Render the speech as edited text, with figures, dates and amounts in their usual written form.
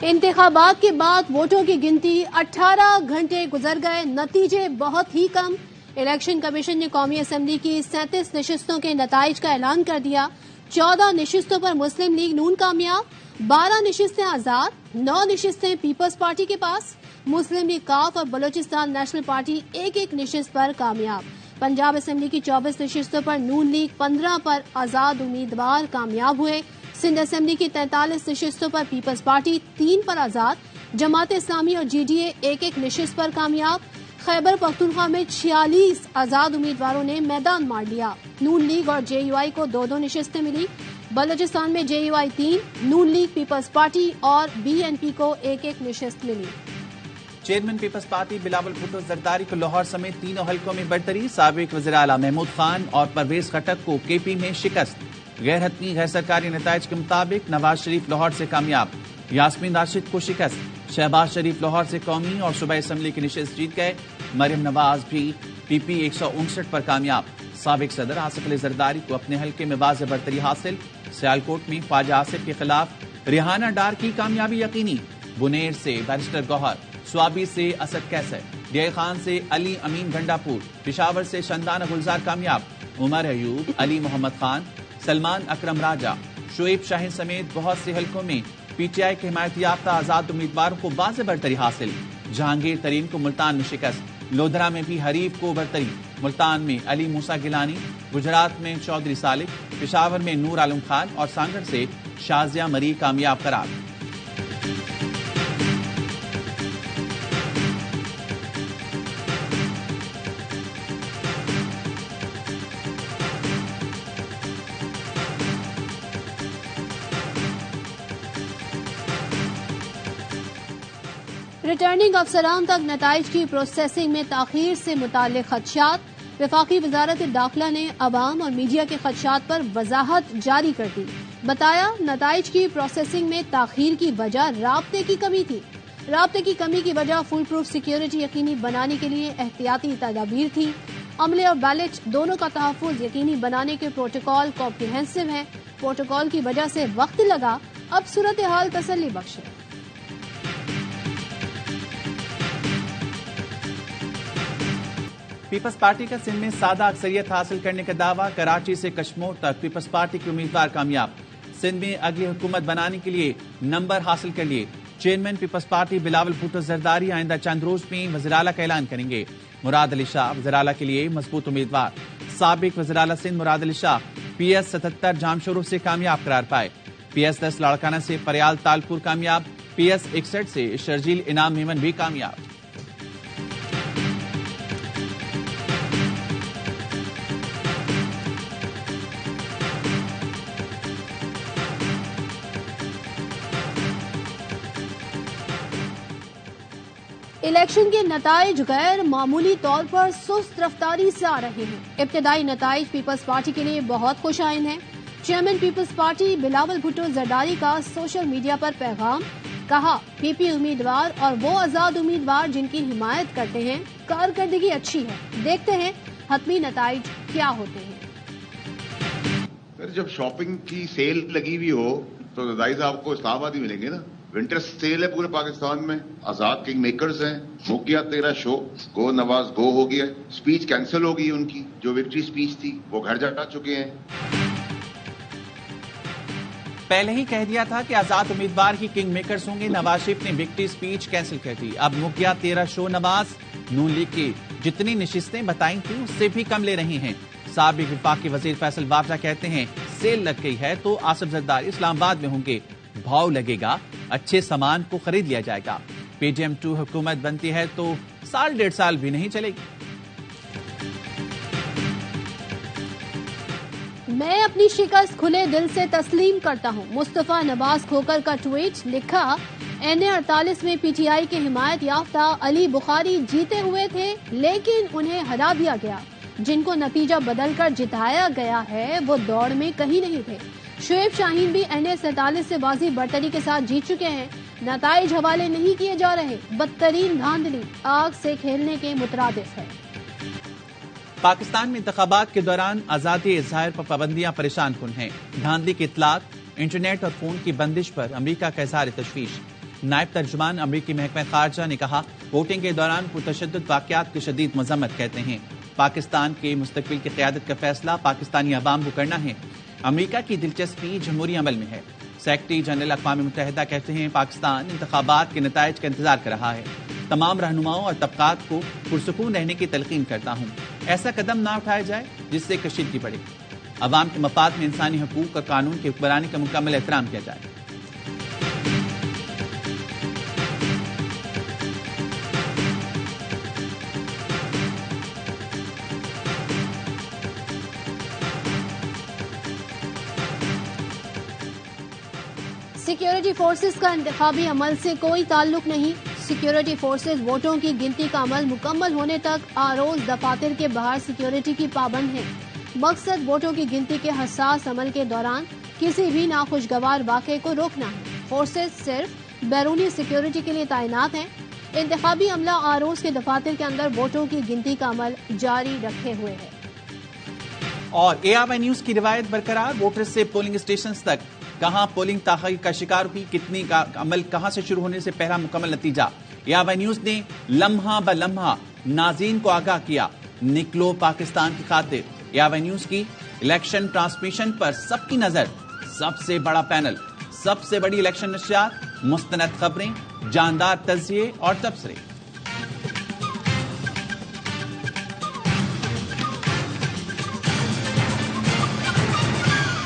انتخابات کے بعد ووٹوں کی گنتی 18 گھنٹے گزر گئے، نتیجے بہت ہی کم۔ الیکشن کمیشن نے قومی اسمبلی کی 37 نشستوں کے نتائج کا اعلان کر دیا۔ 14 نشستوں پر مسلم لیگ نون کامیاب، 12 نشستیں آزاد، 9 نشستیں پیپلز پارٹی کے پاس۔ مسلم لیگ کاف اور بلوچستان نیشنل پارٹی ایک ایک نشست پر کامیاب۔ پنجاب اسمبلی کی 24 نشستوں پر نون لیگ، 15 پر آزاد امیدوار کامیاب ہوئے۔ سندھ اسمبلی کی 43 نشستوں پر پیپلز پارٹی، 3 پر آزاد۔ جماعت اسلامی اور جی ڈی اے ایک ایک نشست پر کامیاب۔ خیبر پختونخوا میں 46 آزاد امیدواروں نے میدان مار لیا۔ نون لیگ اور جے یو آئی کو 2 نشستیں ملی۔ بلوچستان میں J U I 3، Noon League, Peoples Party اور بی این پی کو ایک ایک نشست ملی۔ Chairman Peoples party Bilawal Bhutto Zardari کو لاہور سمیت 3 حلقوں میں برتری۔ سابق وزیر اعلیٰ محمود خان اور پرویز خٹک کو کے پی میں شکست۔ غیر حتمی غیر سرکاری نتائج کے مطابق نواز شریف لاہور سے کامیاب، یاسمین راشد کو شکست۔ شہباز شریف لاہور سے قومی اور صوبائی اسمبلی کی نشست جیت گئے۔ مریم نواز بھی پی پی 159 پر کامیاب۔ سابق صدر آصف علی زرداری کو اپنے حلقے میں واضح برتری حاصل۔ سیالکوٹ میں خواجہ آصف کے خلاف ریحانہ ڈار کی کامیابی یقینی۔ بنیر سے بیرسٹر گوہر، سوابی سے اسد کیسر، ڈی خان سے علی امین گنڈا پور، پشاور سے شندانہ گلزار کامیاب۔ عمر ایوب، علی محمد خان، سلمان اکرم راجہ، شعیب شاہین سمیت بہت سے حلقوں میں پی ٹی آئی کے حمایت یافتہ آزاد امیدواروں کو واضح برتری حاصل۔ جہانگیر ترین کو ملتان میں شکست۔ لودھرا میں بھی حریف کو برتری، ملتان میں علی موسیٰ گیلانی، گجرات میں چودھری صالح، پشاور میں نور عالم خان اور سانگڑ سے شازیہ مری کامیاب قرار۔ ریٹرننگ افسران تک نتائج کی پروسیسنگ میں تاخیر سے متعلق خدشات۔ وفاقی وزارت داخلہ نے عوام اور میڈیا کے خدشات پر وضاحت جاری کر دی۔ بتایا نتائج کی پروسیسنگ میں تاخیر کی وجہ رابطے کی کمی تھی۔ رابطے کی کمی کی وجہ فل پروف سیکیورٹی یقینی بنانے کے لیے احتیاطی تدابیر تھی۔ عملے اور بیلٹ دونوں کا تحفظ یقینی بنانے کے پروٹوکول کمپریہنسو ہیں۔ پروٹوکول کی وجہ سے وقت لگا، اب صورتحال تسلی بخش ہے۔ پیپلز پارٹی کا سندھ میں سادہ اکثریت حاصل کرنے کا دعویٰ۔ کراچی سے کشمور تک پیپلز پارٹی کے امیدوار کامیاب۔ سندھ میں اگلی حکومت بنانے کے لیے نمبر حاصل کر لیے۔ Chairman Peoples party Bilawal Bhutto Zardari آئندہ چند روز میں وزیر اعلیٰ کا اعلان کریں گے۔ مراد علی شاہ وزیر اعلیٰ کے لیے مضبوط امیدوار۔ سابق وزیر اعلیٰ سندھ مراد علی شاہ پی ایس 77 جامشورو سے کامیاب قرار پائے۔ پی ایس 10 لاڑکانہ سے پریال تالپور کامیاب۔ پی ایس 61 سے شرجیل انعام میمن بھی کامیاب۔ الیکشن کے نتائج غیر معمولی طور پر سست رفتاری سے آ رہے ہیں۔ ابتدائی نتائج پیپلز پارٹی کے لیے بہت خوش آئند ہیں۔ Chairman Peoples party Bilawal Bhutto Zardari کا سوشل میڈیا پر پیغام، کہا پی پی امیدوار اور وہ آزاد امیدوار جن کی حمایت کرتے ہیں کارکردگی اچھی ہے۔ دیکھتے ہیں حتمی نتائج کیا ہوتے ہیں۔ جب شاپنگ کی سیل لگی ہوئی ہو تو ظاہر صاحب کو اسلام آباد ہی ملیں گے نا۔ ونٹر سیل ہے پورے پاکستان میں، آزاد کنگ میکرز ہیں۔ موقع تیرا شو گو نواز گو ہو گیا، سپیچ کینسل ہو گئی ان کی، جو وکٹری سپیچ تھی وہ گھر جا چکے ہیں۔ پہلے ہی کہہ دیا تھا کہ آزاد امیدوار کی کنگ میکرز ہوں گے۔ نواز شریف نے وکٹری سپیچ کینسل کر دی۔ اب موقع تیرا شو نواز نون لیگ کی جتنی نشستیں بتائیں تھیں اس سے بھی کم لے رہی ہیں۔ سابق وفاقی وزیر فیصل وابرہ کہتے ہیں سیل لگ گئی ہے تو آصف زرداری اسلام آباد میں ہوں گے، بھاؤ لگے گا، اچھے سامان کو خرید لیا جائے گا۔ پی ڈی ایم 2 حکومت بنتی ہے تو سال 1.5 سال بھی نہیں چلے گی۔ میں اپنی شکست کھلے دل سے تسلیم کرتا ہوں۔ مصطفیٰ نواز کھوکر کا ٹویٹ، لکھا این اے 48 میں پی ٹی آئی کے حمایت یافتہ علی بخاری جیتے ہوئے تھے لیکن انہیں ہرا دیا گیا۔ جن کو نتیجہ بدل کر جتایا گیا ہے وہ دوڑ میں کہیں نہیں تھے۔ شعیب شاہین بھی این اے 47 سے واضح برتری کے ساتھ جیت چکے ہیں۔ نتائج حوالے نہیں کیے جا رہے، بدترین دھاندلی آگ سے کھیلنے کے مترادف ہے۔ پاکستان میں انتخابات کے دوران آزادی اظہار پر پابندیاں پریشان کن ہیں۔ دھاندلی کی اطلاعات، انٹرنیٹ اور فون کی بندش پر امریکہ کا اظہار تشویش۔ نائب ترجمان امریکی محکمہ خارجہ نے کہا ووٹنگ کے دوران پرتشدد واقعات کی شدید مذمت کرتے ہیں. پاکستان کے مستقبل کی قیادت کا فیصلہ پاکستانی عوام کو کرنا ہے. امریکہ کی دلچسپی جمہوری عمل میں ہے. سیکرٹری جنرل اقوام متحدہ کہتے ہیں پاکستان انتخابات کے نتائج کا انتظار کر رہا ہے. تمام رہنماؤں اور طبقات کو پرسکون رہنے کی تلقین کرتا ہوں. ایسا قدم نہ اٹھایا جائے جس سے کشیدگی بڑھے. عوام کے مفاد میں انسانی حقوق اور قانون کی حکمرانی کا مکمل احترام کیا جائے. سیکیورٹی فورسز کا انتخابی عمل سے کوئی تعلق نہیں. سیکیورٹی فورسز ووٹوں کی گنتی کا عمل مکمل ہونے تک آروز دفاتر کے باہر سیکیورٹی کی پابند ہیں. مقصد ووٹوں کی گنتی کے حساس عمل کے دوران کسی بھی ناخوشگوار واقعے کو روکنا ہے. فورسز صرف بیرونی سیکیورٹی کے لیے تعینات ہیں. انتخابی عملہ آروز کے دفاتر کے اندر ووٹوں کی گنتی کا عمل جاری رکھے ہوئے ہے. اور ARY نیوز کی روایت برقرار. ووٹر سے پولنگ اسٹیشنز تک کہاں پولنگ تاخیر کا شکار ہوئی, کتنی کا عمل کہاں سے شروع ہونے سے پہلا مکمل نتیجہ. ARY نیوز نے لمحہ بلمحہ ناظرین کو آگاہ کیا. نکلو پاکستان کی خاطر. ARY نیوز کی الیکشن ٹرانسمیشن پر سب کی نظر. سب سے بڑا پینل, سب سے بڑی الیکشن نشریات, مستند خبریں, جاندار تجزیے اور تبصرے.